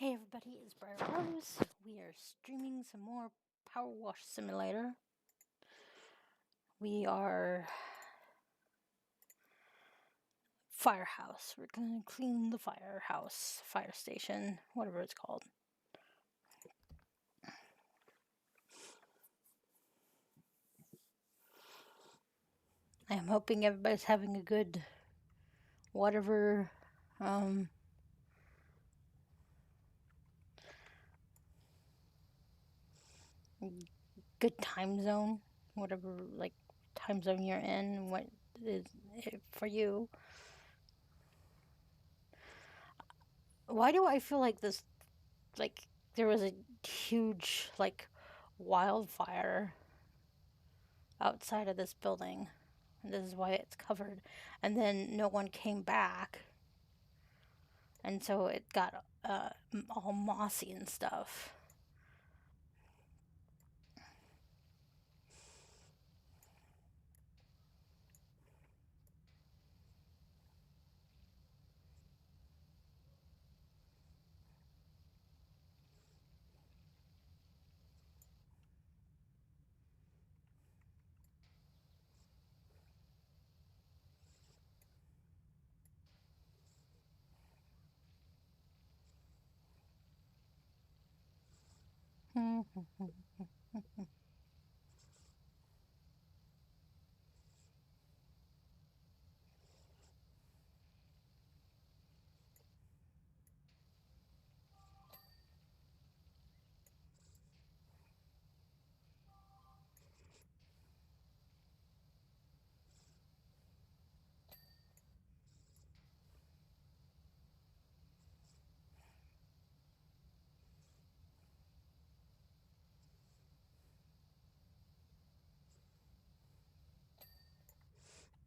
Hey everybody, it's Briar Rose. We are streaming some more Power Wash Simulator. We are Firehouse. We're gonna clean the firehouse, fire station, whatever it's called. I am hoping everybody's having a good whatever good time zone, whatever like time zone you're in, what is it for you. Why do I feel like this, like there was a huge like wildfire outside of this building, and this is why it's covered, and then no one came back, and so it got all mossy and stuff.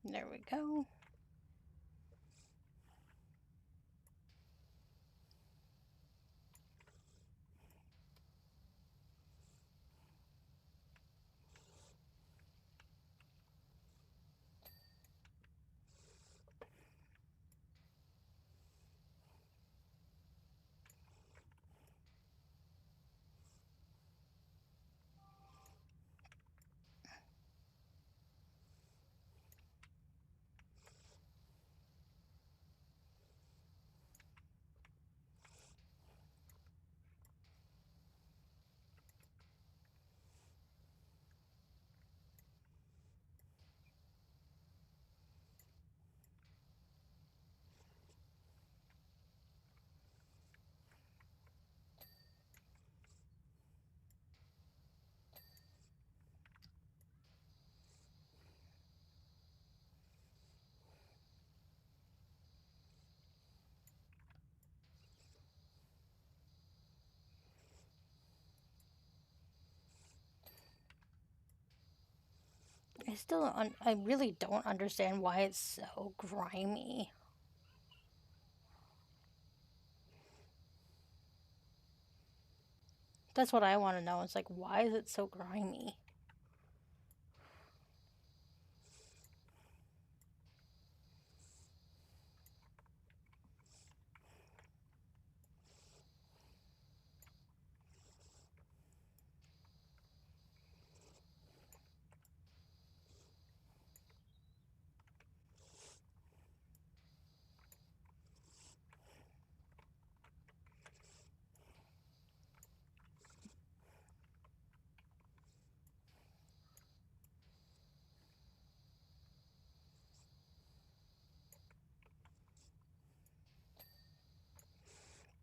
There we go. I really don't understand why it's so grimy. That's what I want to know. It's like, why is it so grimy?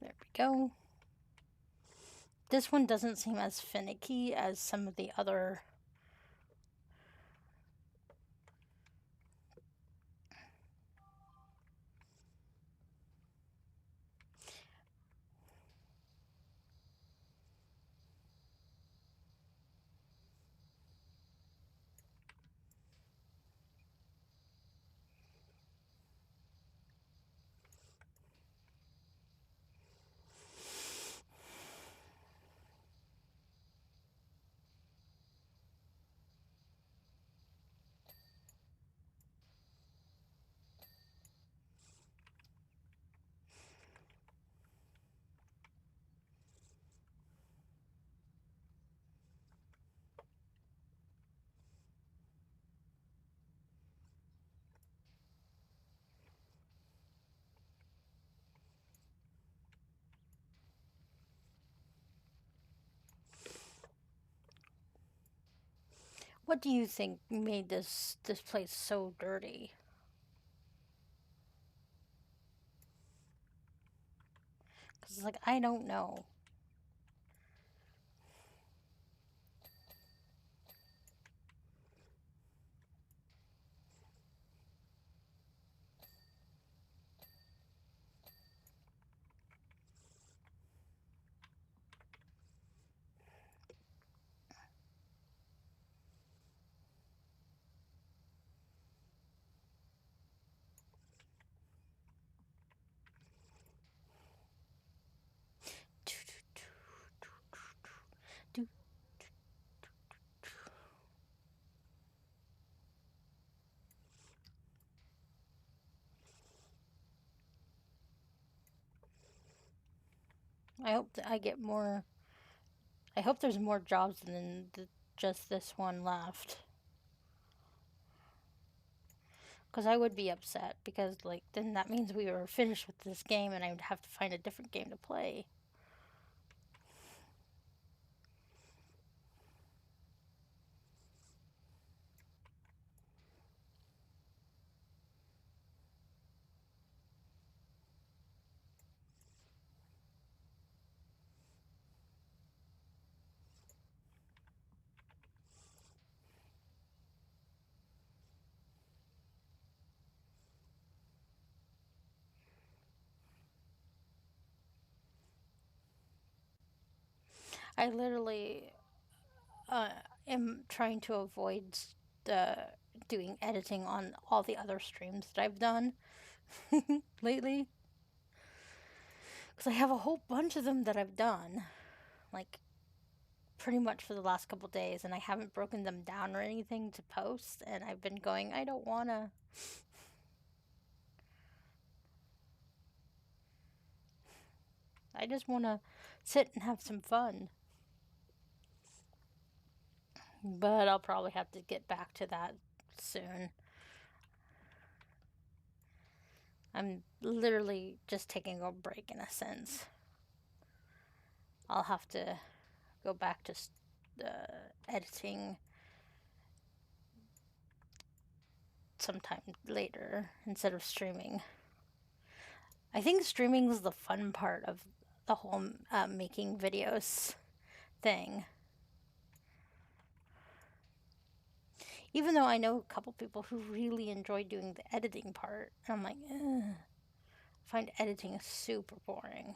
There we go. This one doesn't seem as finicky as some of the other. What do you think made this place so dirty? Cuz like I don't know. I hope that I get more. I hope there's more jobs than just this one left. Because I would be upset because like then that means we were finished with this game and I would have to find a different game to play. I literally am trying to avoid the doing editing on all the other streams that I've done lately because I have a whole bunch of them that I've done, like pretty much for the last couple days, and I haven't broken them down or anything to post. And I've been going, I don't wanna. I just wanna sit and have some fun. But I'll probably have to get back to that soon. I'm literally just taking a break in a sense. I'll have to go back to editing sometime later instead of streaming. I think streaming is the fun part of the whole making videos thing. Even though I know a couple people who really enjoy doing the editing part, and I'm like, I find editing super boring.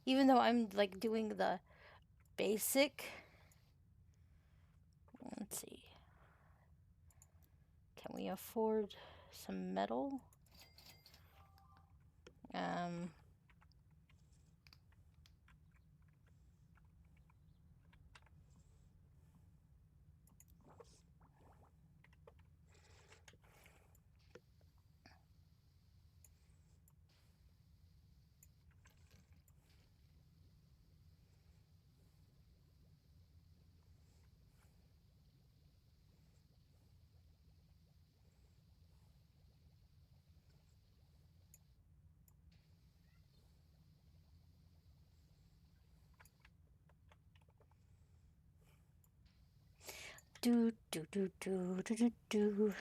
Even though I'm like doing the basic. Let's see. Can we afford some metal? Um, do do do do do do do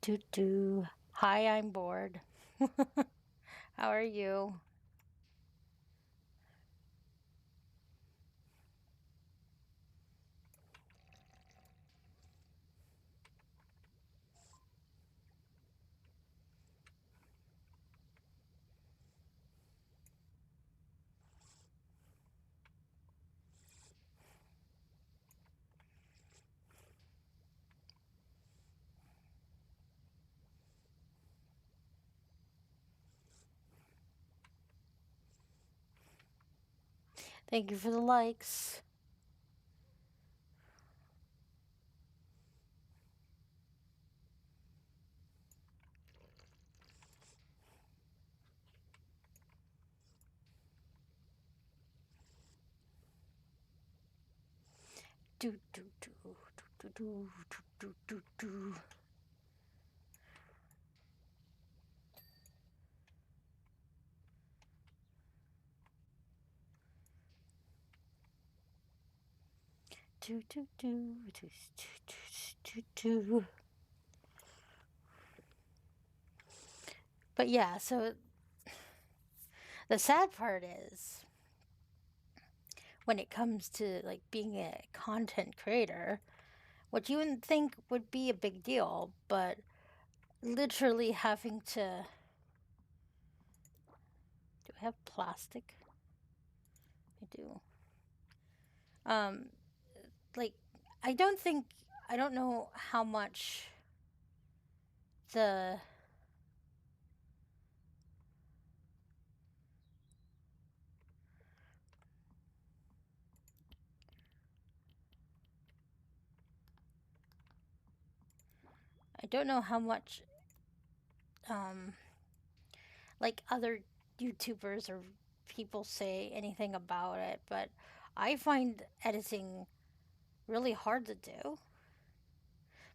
do do. Hi, I'm bored. How are you? Thank you for the likes. Do do do do do do do do do. Do, do, do, do, do, do, do, do. But yeah, so the sad part is when it comes to like being a content creator, what you wouldn't think would be a big deal, but literally having to. Do I have plastic? I do. Um, like, I don't think. I don't know how much the. I don't know how much. Um, like other YouTubers or people say anything about it, but I find editing really hard to do.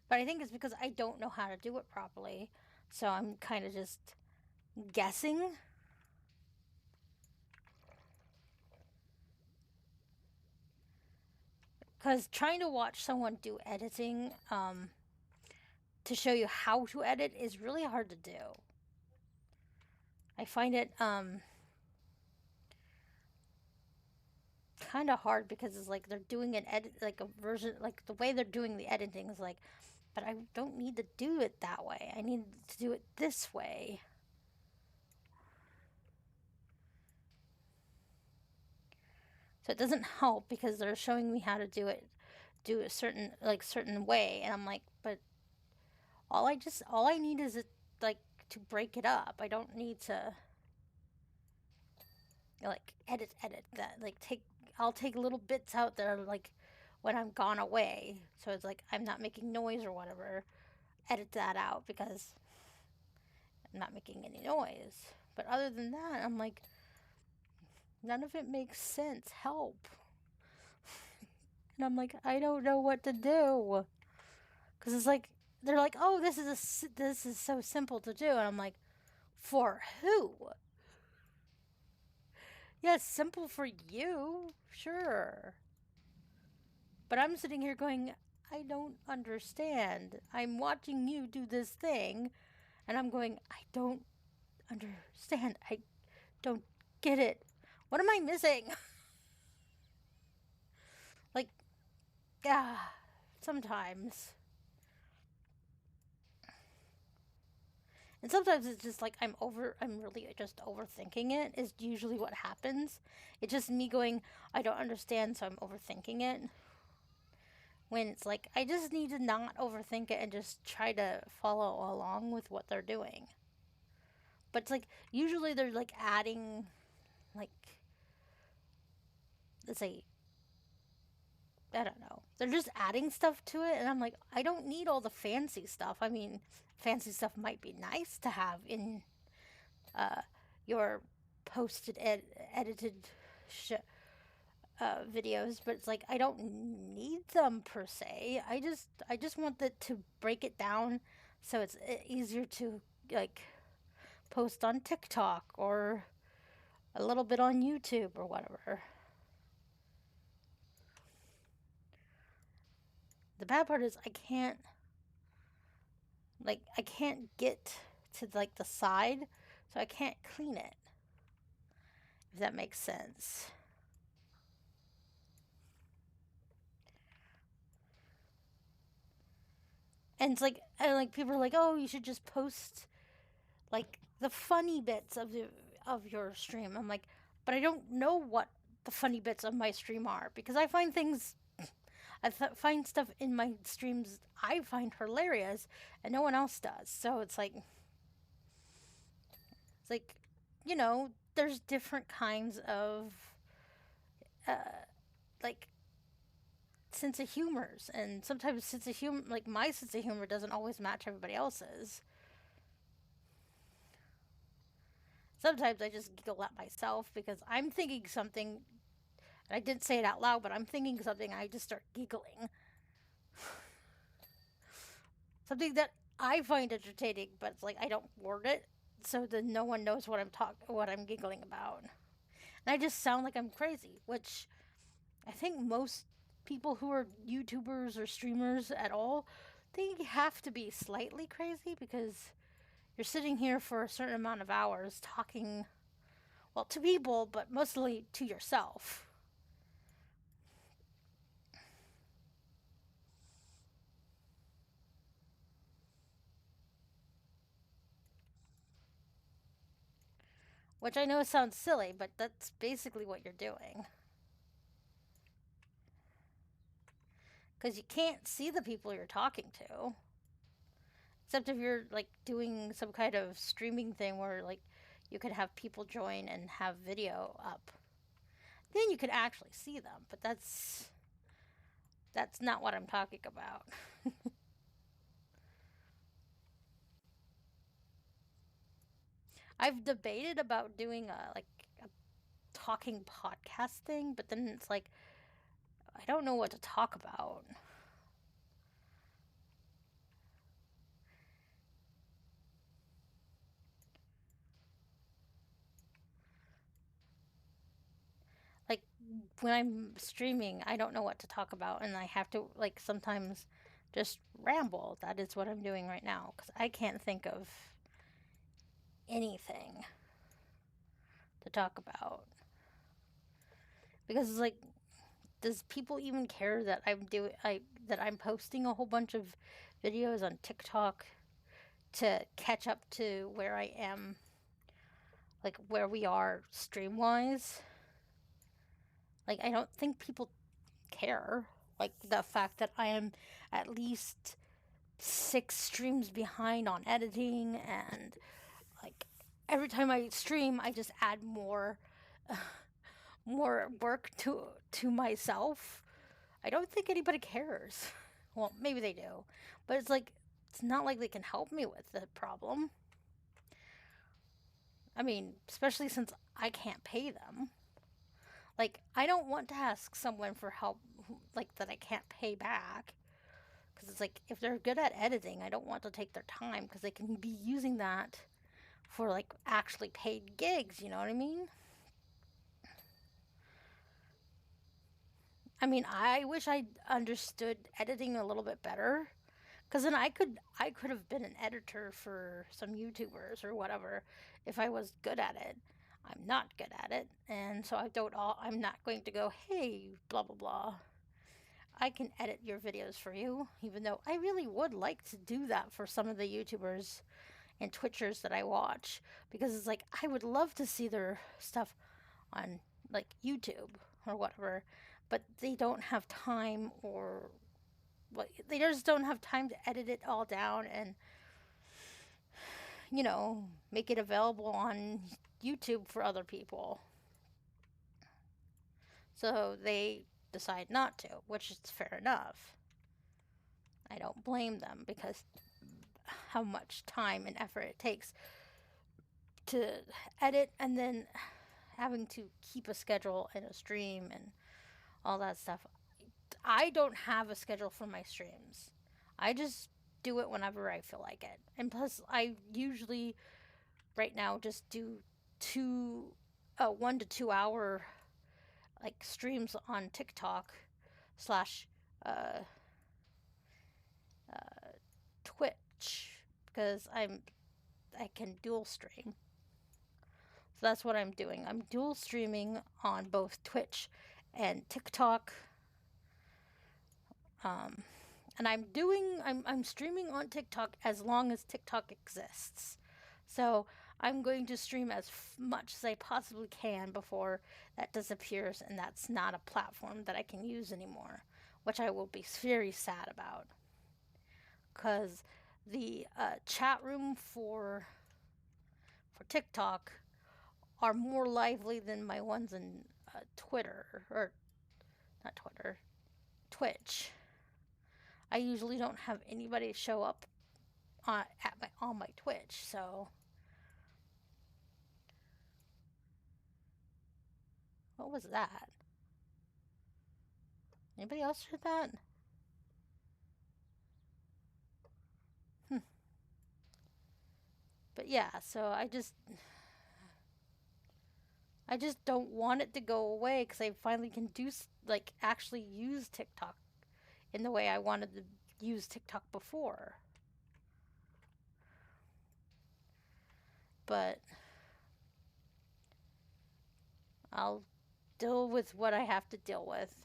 But I think it's because I don't know how to do it properly. So I'm kind of just guessing. Because trying to watch someone do editing to show you how to edit is really hard to do. I find it kind of hard because it's like they're doing an edit, like a version, like the way they're doing the editing is like, but I don't need to do it that way. I need to do it this way. So it doesn't help because they're showing me how to do a certain way, and I'm like, but all I need is like to break it up. I don't need to like edit that. Like I'll take little bits out there like when I'm gone away. So it's like I'm not making noise or whatever. Edit that out because I'm not making any noise. But other than that, I'm like, none of it makes sense. Help. And I'm like, I don't know what to do. Because it's like, they're like, oh, this is so simple to do. And I'm like, for who? Yes, simple for you. Sure. But I'm sitting here going, I don't understand. I'm watching you do this thing. And I'm going, I don't understand. I don't get it. What am I missing? Like, ah, sometimes. And sometimes it's just like I'm really just overthinking it, is usually what happens. It's just me going, I don't understand, so I'm overthinking it. When it's like, I just need to not overthink it and just try to follow along with what they're doing. But it's like, usually they're like adding, like, let's say, I don't know. They're just adding stuff to it, and I'm like, I don't need all the fancy stuff. I mean, fancy stuff might be nice to have in uh, your edited sh- videos, but it's like I don't need them per se. I just want to break it down so it's easier to like post on TikTok or a little bit on YouTube or whatever. The bad part is I can't get to like the side, so I can't clean it. If that makes sense. And it's like people are like, "Oh, you should just post like the funny bits of your stream." I'm like, "But I don't know what the funny bits of my stream are because find stuff in my streams I find hilarious and no one else does." So it's like, there's different kinds of like sense of humors, and sometimes sense of humor, like my sense of humor, doesn't always match everybody else's. Sometimes I just giggle at myself because I'm thinking something, and I didn't say it out loud, but I'm thinking something, and I just start giggling. Something that I find entertaining, but it's like I don't word it, so then no one knows what I'm giggling about, and I just sound like I'm crazy, which I think most people who are YouTubers or streamers at all, they have to be slightly crazy because you're sitting here for a certain amount of hours talking, well, to people, but mostly to yourself. Which I know sounds silly, but that's basically what you're doing. Because you can't see the people you're talking to. Except if you're like doing some kind of streaming thing where like you could have people join and have video up. Then you could actually see them, but that's not what I'm talking about. I've debated about doing a talking podcast thing, but then it's like I don't know what to talk about. Like when I'm streaming, I don't know what to talk about, and I have to like sometimes just ramble. That is what I'm doing right now because I can't think of anything to talk about. Because it's like, does people even care that I'm posting a whole bunch of videos on TikTok to catch up to where I am, like where we are stream wise? Like I don't think people care. Like the fact that I am at least 6 streams behind on editing, and like every time I stream I just add more work to myself. I don't think anybody cares. Well, maybe they do, but it's like it's not like they can help me with the problem. I mean, especially since I can't pay them. Like I don't want to ask someone for help like that I can't pay back. Because it's like, if they're good at editing, I don't want to take their time because they can be using that for like actually paid gigs, you know what I mean? I mean, I wish I understood editing a little bit better because then I could have been an editor for some YouTubers or whatever if I was good at it. I'm not good at it, and so I'm not going to go, "Hey, blah blah blah. I can edit your videos for you," even though I really would like to do that for some of the YouTubers and Twitchers that I watch because it's like I would love to see their stuff on like YouTube or whatever, but they don't have time, or they just don't have time to edit it all down and make it available on YouTube for other people. So they decide not to, which is fair enough. I don't blame them because how much time and effort it takes to edit and then having to keep a schedule and a stream and all that stuff. I don't have a schedule for my streams. I just do it whenever I feel like it. And plus, I usually right now just do 1 to 2 hour like streams on TikTok slash uh, Twitch because I can dual stream. So that's what I'm doing. I'm dual streaming on both Twitch and TikTok. And I'm streaming on TikTok as long as TikTok exists. So I'm going to stream as much as I possibly can before that disappears and that's not a platform that I can use anymore, which I will be very sad about. Because the chat room for TikTok are more lively than my ones in Twitter, or not Twitter, Twitch. I usually don't have anybody show up on my Twitch, so what was that? Anybody else heard that? But yeah, so I just don't want it to go away because I finally can do like actually use TikTok in the way I wanted to use TikTok before. But I'll deal with what I have to deal with.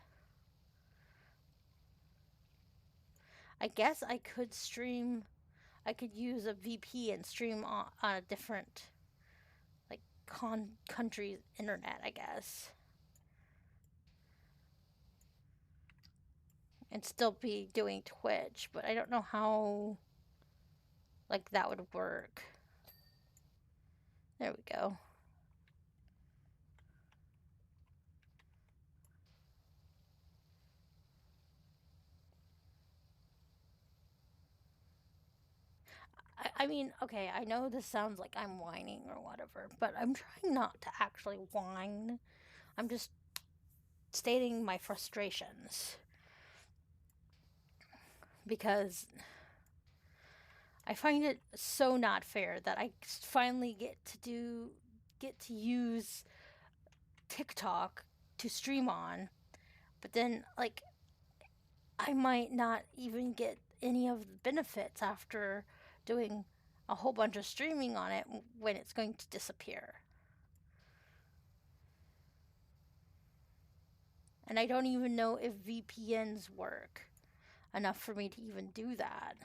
I guess I could stream. I could use a VP and stream on a different like country's internet. I guess, and still be doing Twitch. But I don't know how like that would work. There we go. I mean, okay, I know this sounds like I'm whining or whatever, but I'm trying not to actually whine. I'm just stating my frustrations because I find it so not fair that I finally get to use TikTok to stream on, but then like I might not even get any of the benefits after doing a whole bunch of streaming on it when it's going to disappear. And I don't even know if VPNs work enough for me to even do that.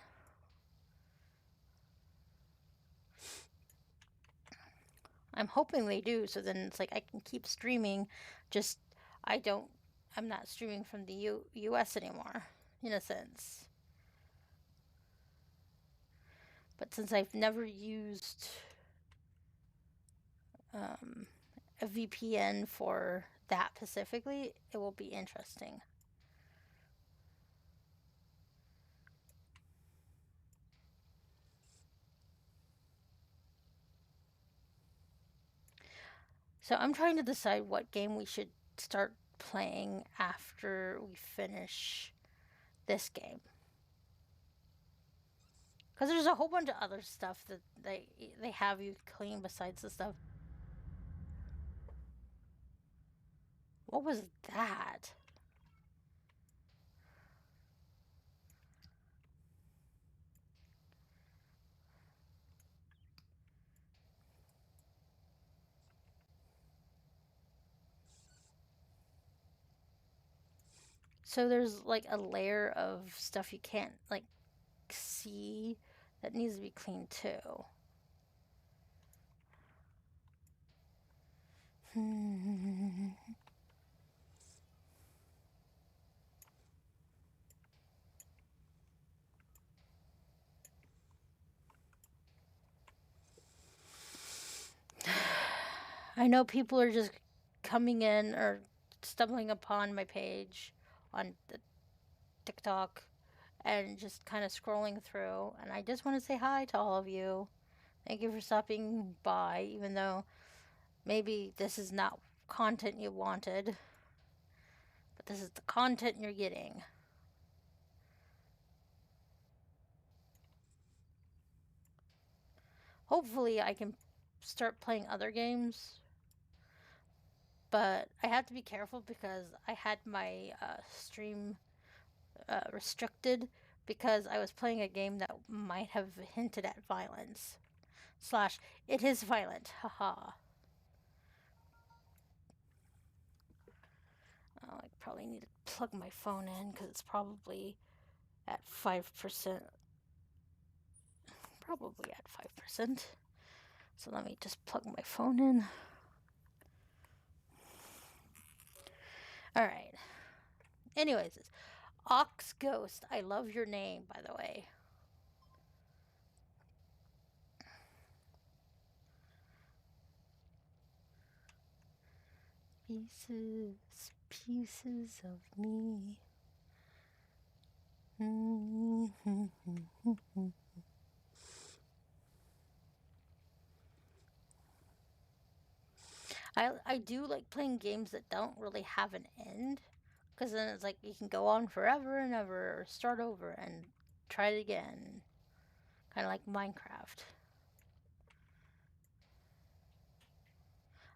I'm hoping they do, so then it's like I can keep streaming, just I don't, I'm not streaming from the US anymore, in a sense. But since I've never used a VPN for that specifically, it will be interesting. So I'm trying to decide what game we should start playing after we finish this game. Because there's a whole bunch of other stuff that they have you clean besides the stuff. What was that? So there's like a layer of stuff you can't like see that needs to be cleaned too. I know people are just coming in or stumbling upon my page on the TikTok and just kind of scrolling through, and I just want to say hi to all of you. Thank you for stopping by, even though maybe this is not content you wanted, but this is the content you're getting. Hopefully, I can start playing other games, but I have to be careful because I had my stream restricted because I was playing a game that might have hinted at violence. Slash, it is violent. Haha. Oh, I probably need to plug my phone in because it's probably at 5%. Probably at 5%. So let me just plug my phone in. Alright. Anyways, it's Ox Ghost. I love your name, by the way. Pieces, pieces of me. I do like playing games that don't really have an end, because then it's like you can go on forever and ever, or start over and try it again. Kind of like Minecraft.